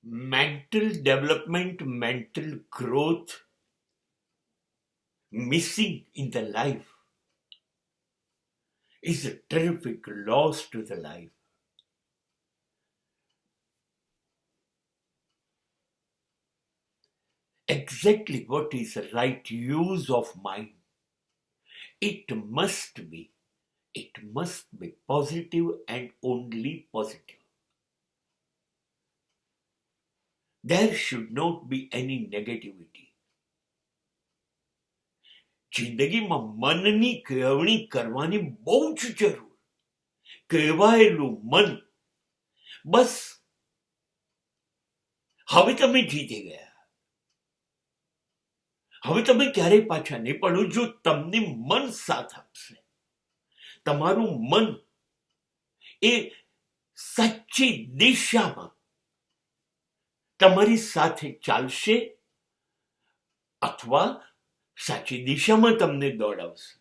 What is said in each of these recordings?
mental development, mental growth missing in the life is a terrific loss to the life. Exactly what is the right use of mind? It must be. It must be positive and only positive. There should not be any negativity. જિંદગીમાં મનની કેળવણી કરવાની બહુ જ જરૂર. કહેવાયેલું મન બસ હવે તમે જીતી ગયા. હવે તમે ક્યારેય પાછા નહીં પડો જો તમને મન સાથ આપશે. તમારું મન એ સાચી દિશામાં તમારી સાથે ચાલશે અથવા સાચી દિશામાં તમને દોડાવશે.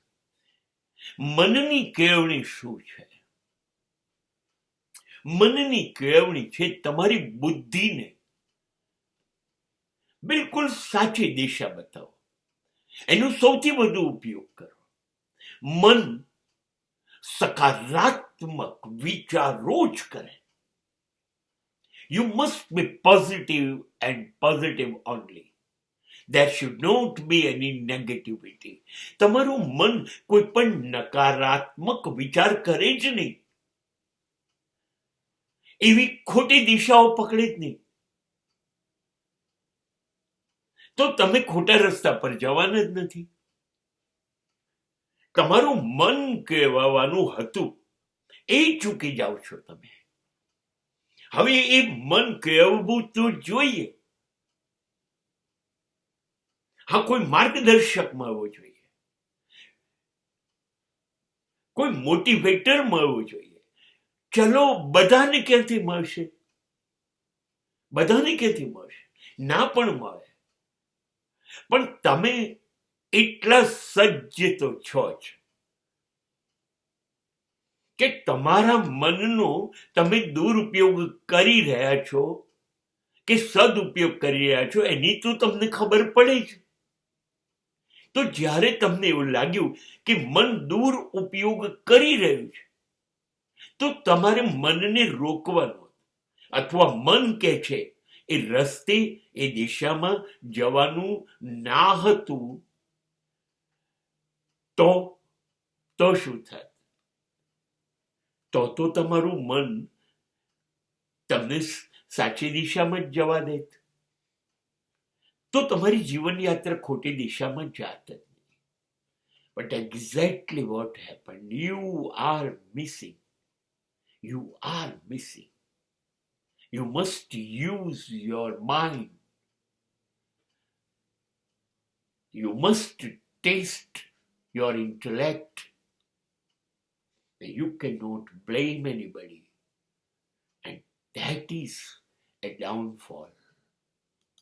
મનની કેળવણી શું છે? મનની કેળવણી છે તમારી બુદ્ધિને બિલકુલ સાચી દિશા બતાવો. એનો સૌથી વધુ ઉપયોગ કરો. મન સકારાત્મક વિચારો જ કરે. You must be positive and positive only. There should not be any negativity. તમારું મન કોઈ પણ નકારાત્મક વિચાર કરે જ નહીં. એવી ખોટી દિશાઓ પકડે જ નહીં. તો તમે ખોટા રસ્તા પર જવાના જ નથી. તમારું મન કહેવાનું હતું એ ચૂકી જાઓ છો તમે. હવે એ મન કહેવું તો જોઈએ. હા, કોઈ માર્ગદર્શક મળવો જોઈએ, કોઈ મોટિવેટર મળવું જોઈએ. ચલો, બધાને ક્યાંથી મળશે? બધાને ક્યાંથી મળશે? ના પણ મળે. પણ તમે એટલા સજ્જ તો છો જ કે તમારા મનનો તમે દુરુપયોગ કરી રહ્યા છો કે સદુપયોગ કરી રહ્યા છો એની તો તમને ખબર પડે જ. તો જ્યારે તમને એવું લાગ્યું કે મન દુરુપયોગ કરી રહ્યું છે તો તમારે મનને રોકવાનું, અથવા મન કે છે એ રસ્તે એ દિશામાં જવાનું ના હતું, તો શું થાય? તો તમારું મન તમને સાચી દિશામાં જ જવા દેત. તો તમારી જીવન યાત્રા ખોટી દિશામાં જાત જ નહીં. But exactly what happen, you are missing. You are missing. You must use your mind. You must taste your intellect. You cannot blame anybody. And that is a downfall.